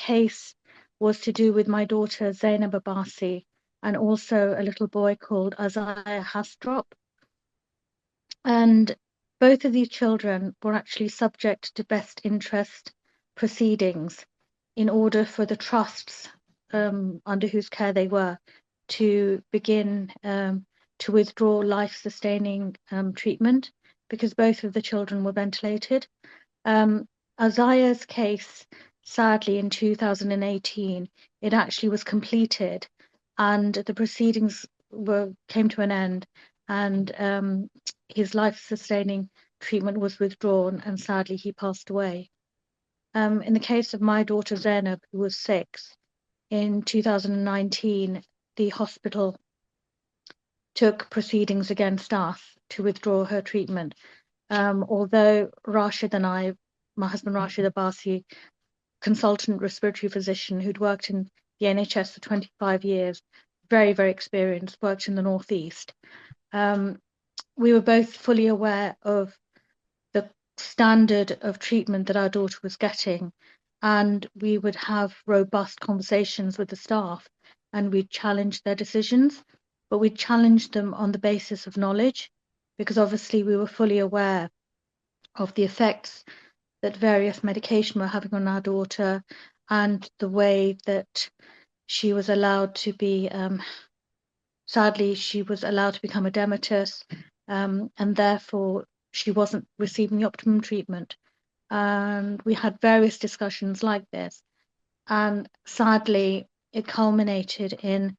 case was to do with my daughter Zainab Abbassi and also a little boy called Aliya Abbassi. And both of these children were actually subject to best interest proceedings in order for the trusts under whose care they were to begin to withdraw life-sustaining treatment because both of the children were ventilated. Aliya's case, sadly, in 2018, it actually was completed and the proceedings came to an end, and his life-sustaining treatment was withdrawn, and sadly he passed away. In the case of my daughter Zainab, who was 6, in 2019, the hospital took proceedings against us to withdraw her treatment. Although Rashid and I, my husband Rashid Abbassi, consultant respiratory physician who'd worked in the NHS for 25 years, very, very experienced, worked in the Northeast. We were both fully aware of the standard of treatment that our daughter was getting, and we would have robust conversations with the staff and we'd challenge their decisions, but we'd challenge them on the basis of knowledge, because obviously we were fully aware of the effects that various medication were having on our daughter and the way that she was allowed to be, sadly, she was allowed to become edematous, and therefore she wasn't receiving the optimum treatment. And we had various discussions like this. And sadly, it culminated in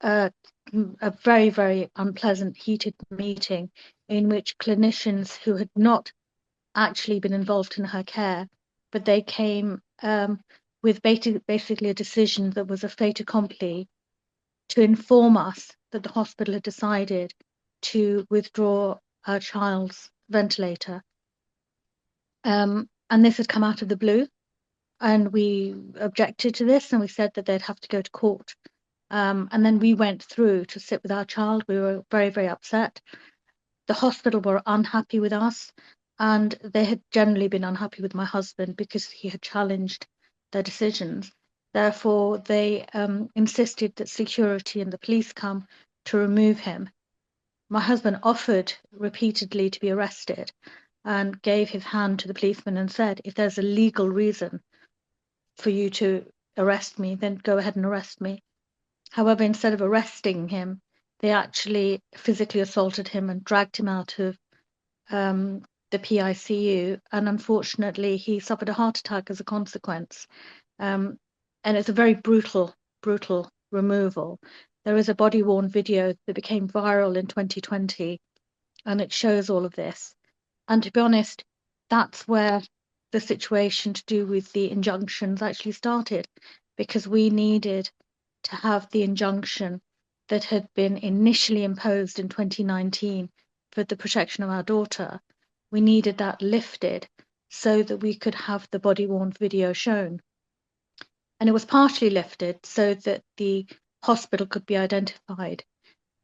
a very, very unpleasant, heated meeting in which clinicians who had not actually been involved in her care, but they came with basically a decision that was a fait accompli to inform us that the hospital had decided to withdraw our child's ventilator. And this had come out of the blue, and we objected to this, and we said that they'd have to go to court. And then we went through to sit with our child. We were very, very upset. The hospital were unhappy with us, and they had generally been unhappy with my husband because he had challenged their decisions. Therefore, they insisted that security and the police come to remove him. My husband offered repeatedly to be arrested and gave his hand to the policeman and said, if there's a legal reason for you to arrest me, then go ahead and arrest me. However, instead of arresting him, they actually physically assaulted him and dragged him out of the PICU, and unfortunately he suffered a heart attack as a consequence. And it's a very brutal removal. There is a body-worn video that became viral in 2020, and it shows all of this. And to be honest, that's where the situation to do with the injunctions actually started, because we needed to have the injunction that had been initially imposed in 2019 for the protection of our daughter. We needed that lifted so that we could have the body-worn video shown. And it was partially lifted so that the hospital could be identified,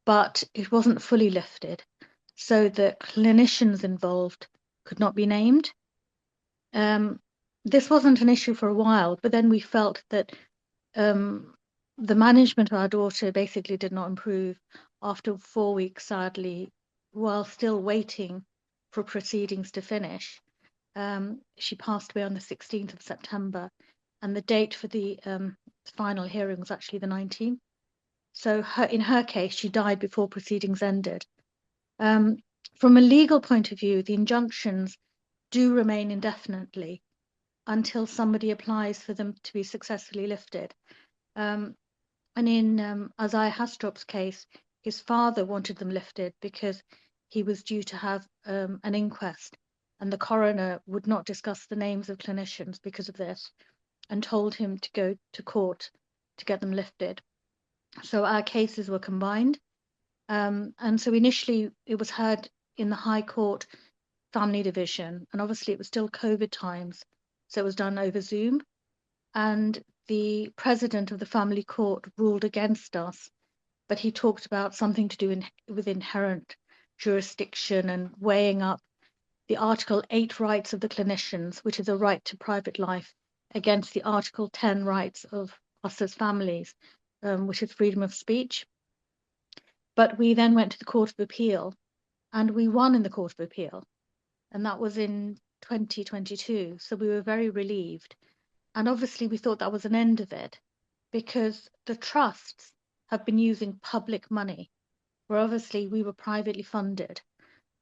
but it wasn't fully lifted so that clinicians involved could not be named. This wasn't an issue for a while, but then we felt that the management of our daughter basically did not improve after 4 weeks, sadly, while still waiting for proceedings to finish. She passed away on the 16th of September, and the date for the final hearing was actually the 19th. So in her case, she died before proceedings ended. From a legal point of view, the injunctions do remain indefinitely until somebody applies for them to be successfully lifted. And in Aliya Abbasi's case, his father wanted them lifted because he was due to have an inquest, and the coroner would not discuss the names of clinicians because of this, and told him to go to court to get them lifted. So our cases were combined. And so initially it was heard in the High Court Family Division, and obviously it was still COVID times, so it was done over Zoom. And the president of the family court ruled against us, but he talked about something to do with inherent jurisdiction and weighing up the Article 8 rights of the clinicians, which is a right to private life against the Article 10 rights of us as families, which is freedom of speech. But we then went to the Court of Appeal, and we won in the Court of Appeal, and that was in 2022. So we were very relieved. And obviously, we thought that was an end of it, because the trusts have been using public money, where obviously we were privately funded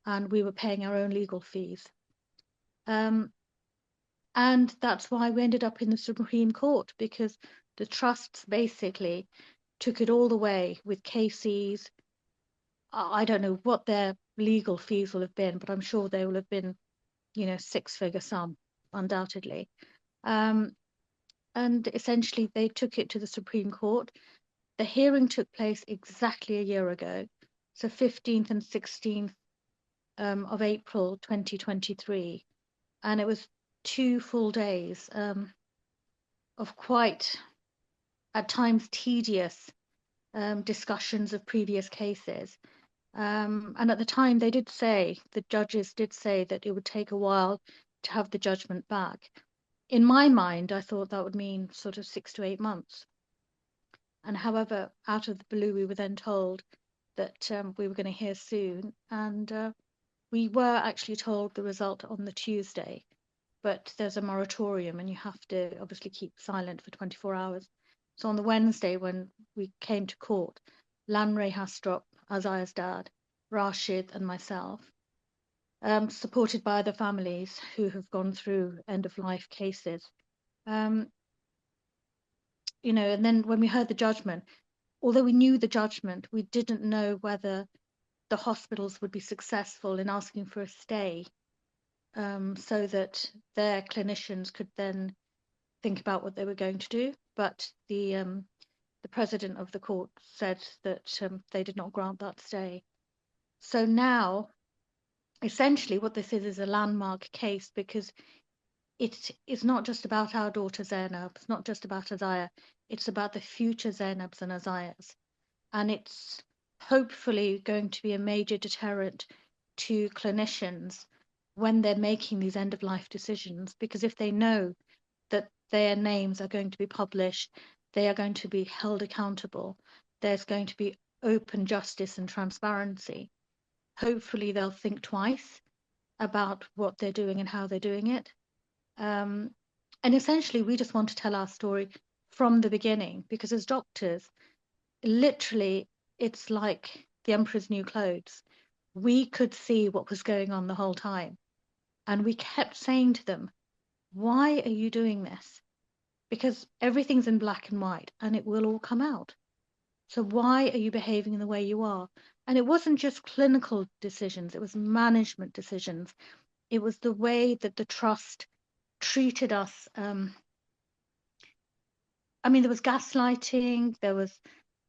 and we were paying our own legal fees. And that's why we ended up in the Supreme Court, because the trusts basically took it all the way with cases. I don't know what their legal fees will have been, but I'm sure they will have been, six-figure sum, undoubtedly. And essentially, they took it to the Supreme Court. The hearing took place exactly a year ago, so 15th and 16th of April 2023, and it was 2 full days of quite, at times, tedious discussions of previous cases. And at the time, the judges did say that it would take a while to have the judgment back. In my mind, I thought that would mean sort of 6 to 8 months. And however, out of the blue, we were then told that we were going to hear soon. And we were actually told the result on the Tuesday, but there's a moratorium and you have to obviously keep silent for 24 hours. So on the Wednesday, when we came to court, Lanre Hastrop, Azaya's dad, Rashid, and myself, supported by other families who have gone through end-of-life cases, and then when we heard the judgment, although we knew the judgment, we didn't know whether the hospitals would be successful in asking for a stay, so that their clinicians could then think about what they were going to do. But the president of the court said that they did not grant that stay. So now, essentially, what this is a landmark case, because it is not just about our daughter Zainab, it's not just about Azaya, it's about the future Zainabs and Azayas. And it's hopefully going to be a major deterrent to clinicians when they're making these end-of-life decisions, because if they know that their names are going to be published, they are going to be held accountable, there's going to be open justice and transparency, hopefully they'll think twice about what they're doing and how they're doing it. And essentially, we just want to tell our story from the beginning, because as doctors, literally, it's like the emperor's new clothes. We could see what was going on the whole time. And we kept saying to them, why are you doing this? Because everything's in black and white and it will all come out. So why are you behaving in the way you are? And it wasn't just clinical decisions, it was management decisions. It was the way that the trust treated us. There was gaslighting, there was,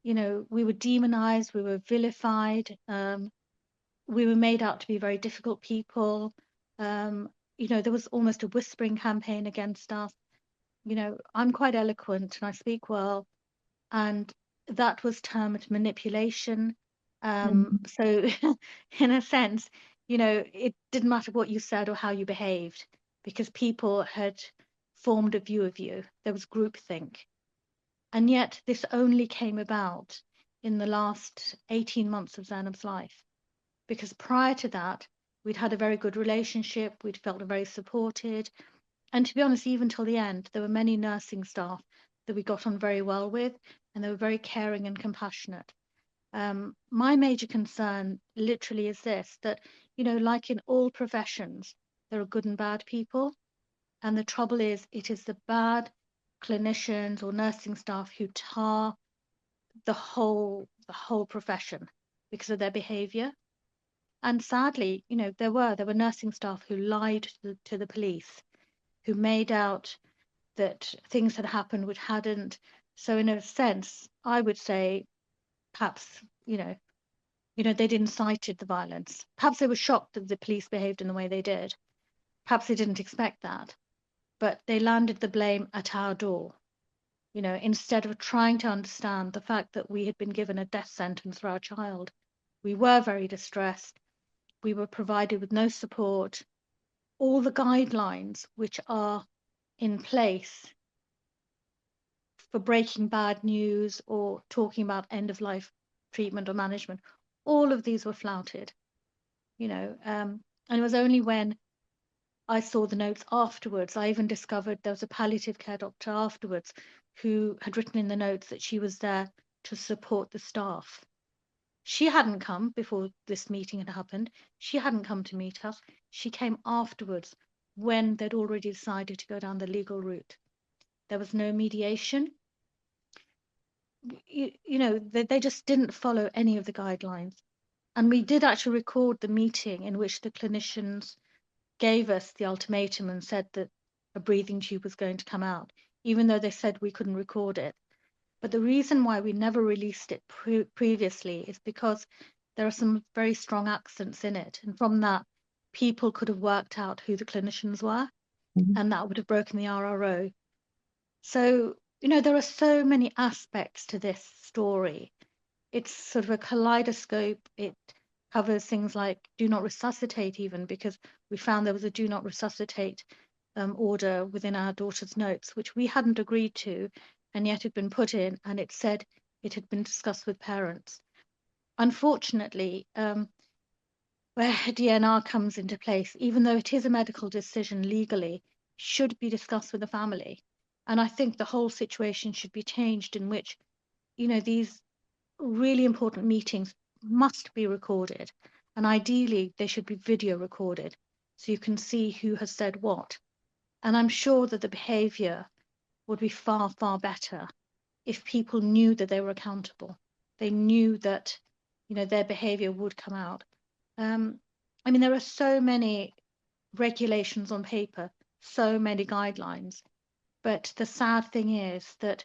we were demonized, we were vilified, we were made out to be very difficult people. There was almost a whispering campaign against us. I'm quite eloquent and I speak well, and that was termed manipulation. So in a sense, it didn't matter what you said or how you behaved, because people had formed a view of you. There was groupthink. And yet this only came about in the last 18 months of Zainab's life, because prior to that, we'd had a very good relationship, we'd felt very supported. And to be honest, even till the end, there were many nursing staff that we got on very well with, and they were very caring and compassionate. My major concern literally is this, that, like in all professions, there are good and bad people. And the trouble is, it is the bad clinicians or nursing staff who tar the whole profession because of their behavior. And sadly, there were nursing staff who lied to the police, who made out that things had happened which hadn't. So in a sense, I would say perhaps, they'd incited the violence. Perhaps they were shocked that the police behaved in the way they did. Perhaps they didn't expect that. But they landed the blame at our door, instead of trying to understand the fact that we had been given a death sentence for our child. We were very distressed. We were provided with no support. All the guidelines which are in place for breaking bad news or talking about end of life treatment or management. All of these were flouted, and it was only when I saw the notes afterwards, I even discovered there was a palliative care doctor afterwards who had written in the notes that she was there to support the staff. She hadn't come before this meeting had happened. She hadn't come to meet us. She came afterwards when they'd already decided to go down the legal route. There was no mediation. They just didn't follow any of the guidelines. And we did actually record the meeting in which the clinicians gave us the ultimatum and said that a breathing tube was going to come out, even though they said we couldn't record it. But the reason why we never released it previously is because there are some very strong accents in it. And from that, people could have worked out who the clinicians were, and that would have broken the RRO. So, there are so many aspects to this story. It's sort of a kaleidoscope. It covers things like do not resuscitate, even because we found there was a do not resuscitate order within our daughter's notes, which we hadn't agreed to, and yet had been put in, and it said it had been discussed with parents. Unfortunately, where DNR comes into place, even though it is a medical decision legally, should be discussed with the family. And I think the whole situation should be changed in which, these really important meetings must be recorded. And ideally, they should be video recorded so you can see who has said what. And I'm sure that the behavior would be far, far better if people knew that they were accountable. They knew that, their behavior would come out. There are so many regulations on paper, so many guidelines. But the sad thing is that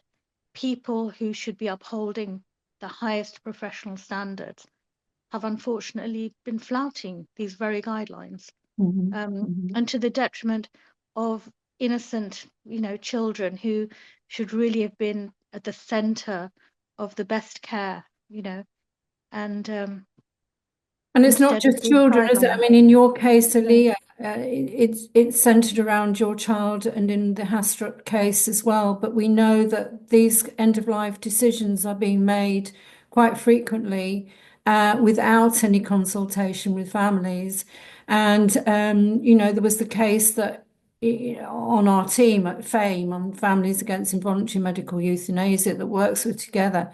people who should be upholding the highest professional standards have unfortunately been flouting these very guidelines, and to the detriment of innocent, children who should really have been at the center of the best care, and it's not instead of just being children, is it? I sidelined. mean, in your case, Yeah, Aliya, it's centered around your child and in the Hastrup case as well. But we know that these end-of-life decisions are being made quite frequently without any consultation with families. And, there was the case that on our team at FAME, on Families Against Involuntary Medical Euthanasia, that works with Together,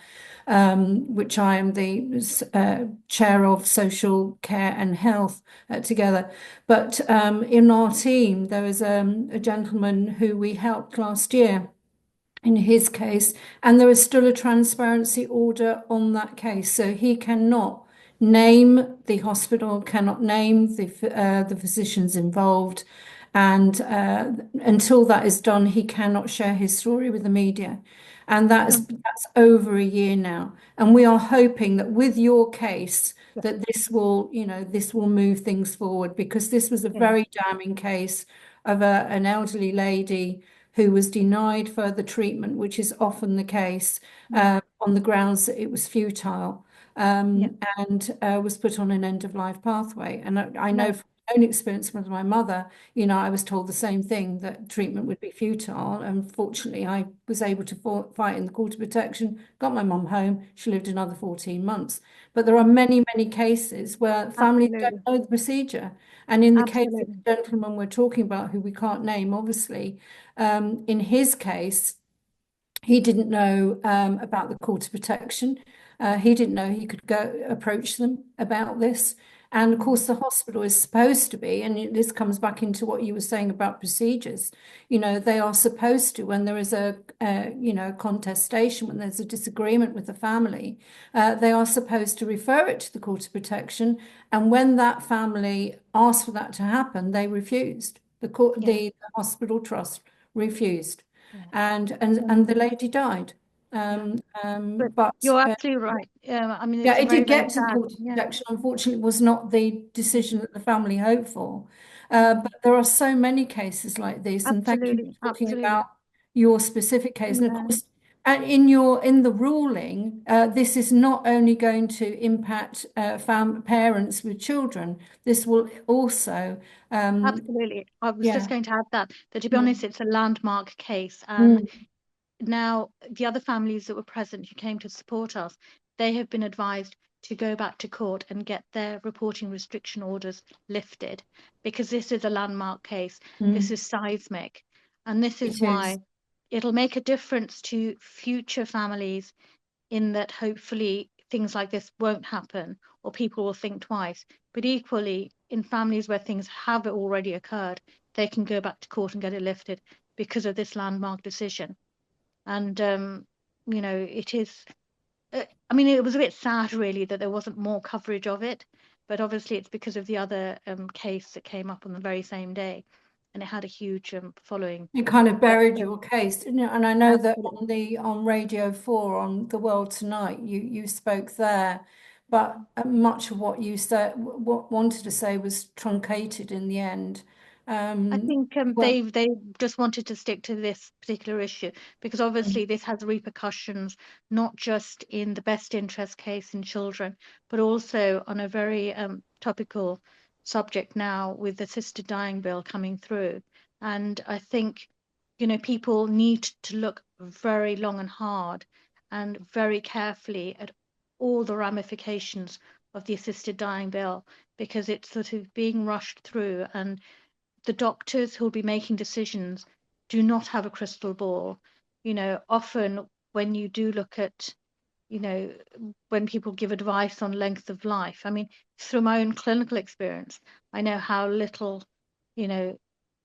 which I am the chair of social care and health Together. But in our team, there was a gentleman who we helped last year in his case, and there is still a transparency order on that case. So he cannot name the hospital, cannot name the physicians involved. And until that is done, he cannot share his story with the media. And that's over a year now. And we are hoping that with your case, yeah, that this will move things forward, because this was a yeah, very damning case of an elderly lady who was denied further treatment, which is often the case, yeah, on the grounds that it was futile, yeah. and was put on an end of life pathway. And I know No, from my own experience with my mother, I was told the same thing, that treatment would be futile. Unfortunately, I was able to fight in the court of protection, got my mum home. She lived another 14 months. But there are many, many cases where families don't absolutely, know the procedure. And in the case of absolutely. the gentleman we're talking about, who we can't name, obviously, in his case, he didn't know about the court of protection. He didn't know he could go approach them about this. And of Mm, course, the hospital is supposed to be, and this comes back into what you were saying about procedures. They are supposed to, when there is a contestation, when there's a disagreement with the family, they are supposed to refer it to the court of protection. And when that family asked for that to happen, they refused. yeah, The hospital trust refused, yeah. and the lady died. Yeah. But But you're absolutely right. yeah, It's it very, did very get to the sad. court of Yeah. protection. Unfortunately, it was not the decision that the family hoped for. Mm. But there are so many cases like this, and thank you Absolutely, for talking absolutely. about your specific case. And of Yeah. course, And in the ruling, this is not only going to impact parents with children. This will also, Absolutely. I was just yeah. going to add that to be Mm, honest, it's a landmark case. And mm, now the other families that were present who came to support us, they have been advised to go back to court and get their reporting restriction orders lifted because this is a landmark case. This mm. is seismic. And this is It is. why it'll make a difference to future families in that hopefully things like this won't happen or people will think twice. But equally, in families where things have already occurred, they can go back to court and get it lifted because of this landmark decision. And it is. I mean, it was a bit sad, really, that there wasn't more coverage of it. But obviously, it's because of the other case that came up on the very same day, and it had a huge following. You kind of But buried your case, didn't you? And I know that absolutely, on Radio 4 on The World Tonight, you spoke there, but much of what you said, what wanted to say, was truncated in the end. I Um, think well, they just wanted to stick to this particular issue because mm, obviously this has repercussions not just in the best interest case in children, but also on a very topical subject now with the assisted dying bill coming through. And I think, people need to look very long and hard and very carefully at all the ramifications of the assisted dying bill because it's sort of being rushed through and the doctors who'll be making decisions do not have a crystal ball. Often when you do look at, you know, when people give advice on length of life, I mean, through my own clinical experience, I know how little, you know,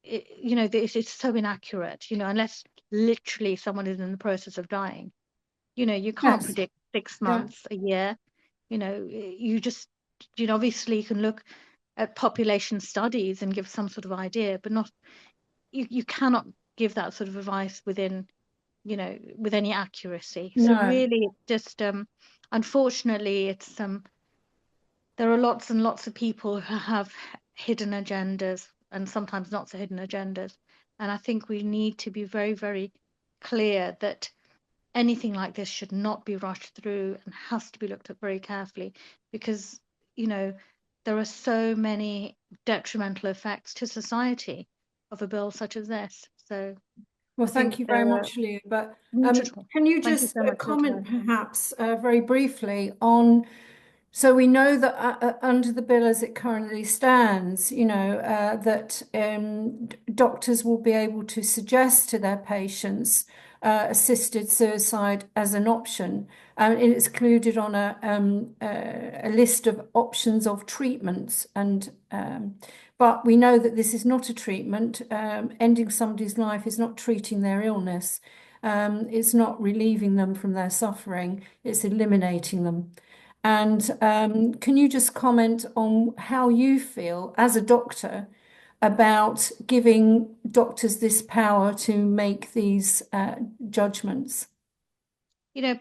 it's so inaccurate, unless literally someone is in the process of dying. You can't yes, predict six yeah, months, a year, you just, obviously you can look at population studies and give some sort of idea, but not you cannot give that sort of advice with any accuracy. So no. really, it's just unfortunately, it's there are lots and lots of people who have hidden agendas and sometimes not so hidden agendas, and I think we need to be very, very clear that anything like this should not be rushed through and has to be looked at very carefully because, you know, there are so many detrimental effects to society of a bill such as this. So Well, I think thank you very there are much, Leah. But not at all. can you Thank you just so much for your comment time. perhaps very briefly on, so we know that under the bill as it currently stands, that doctors will be able to suggest to their patients assisted suicide as an option. And it's included on a list of options of treatments. But we know that this is not a treatment. Ending somebody's life is not treating their illness. It's not relieving them from their suffering. It's eliminating them. And can you just comment on how you feel as a doctor about giving doctors this power to make these judgments?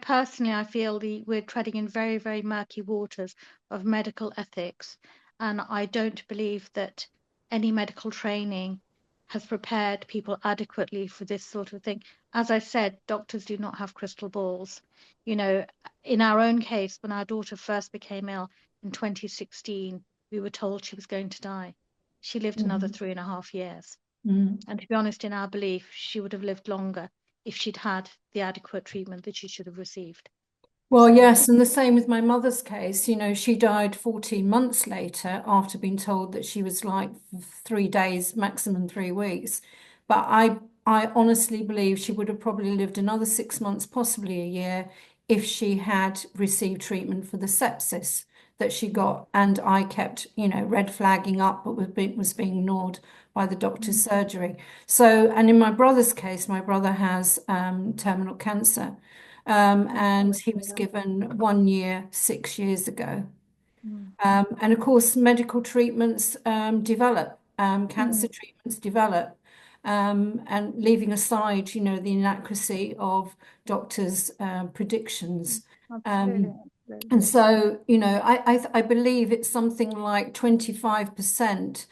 Personally, I feel we're treading in very, very murky waters of medical ethics, and I don't believe that any medical training has prepared people adequately for this sort of thing. As I said, doctors do not have crystal balls. You know, in our own case, when our daughter first became ill in 2016, we were told she was going to die. She lived another Mhm. 3.5 years. Mm. And to be honest, in our belief, she would have lived longer if she'd had the adequate treatment that she should have received. Well, So, yes, and the same with my mother's case. She died 14 months later after being told that she was like 3 days, maximum 3 weeks. But I honestly believe she would have probably lived another 6 months, possibly a year, if she had received treatment for the sepsis that she mm, got. And I kept, red flagging up, but was being ignored by the doctor's mm, surgery. So, and in my brother's case, my brother has terminal cancer. I'm And sorry to he hear was that. given 1 year 6 years ago. Mm, And of course, medical treatments develop, cancer mm, treatments develop, and leaving aside, the inaccuracy of doctors' mm. predictions. Absolutely, Um, absolutely. and so, I believe it's something like 25%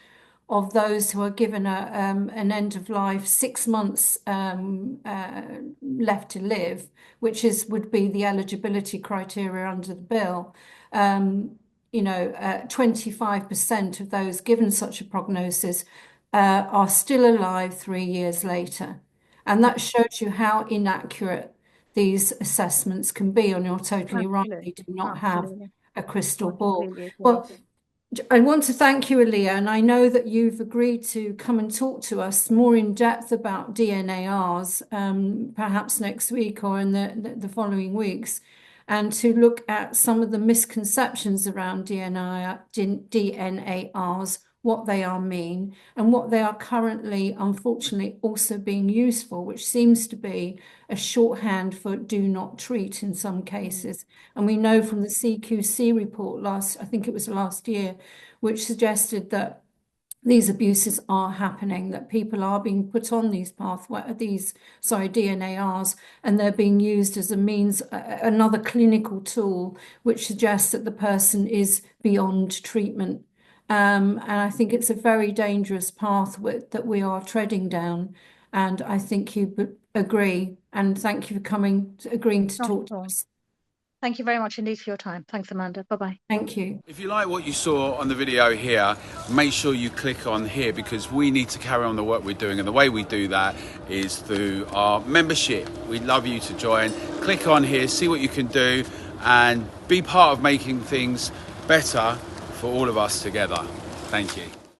of those who are given an end of life 6 months left to live, which would be the eligibility criteria under the bill. 25% of those given such a prognosis are still alive 3 years later. And that shows you how inaccurate these assessments can be. And you're totally right, they do not have a crystal ball. Well, I want to thank you, Aliya, and I know that you've agreed to come and talk to us more in depth about DNARs, perhaps next week or in the following weeks, and to look at some of the misconceptions around DNARs, what they mean, and what they are currently, unfortunately, also being used for, which seems to be a shorthand for do not treat in some cases. And we know from the CQC report I think it was last year, which suggested that these abuses are happening, that people are being put on these DNARs, and they're being used as a means, another clinical tool, which suggests that the person is beyond treatment. And I think it's a very dangerous path that we are treading down. And I think you agree. And thank you for agreeing to talk to us. Thank you very much indeed for your time. Thanks, Amanda. Bye-bye. Thank you. If you like what you saw on the video here, make sure you click on here, because we need to carry on the work we're doing. And the way we do that is through our membership. We'd love you to join. Click on here, see what you can do, and be part of making things better for all of us together. Thank you.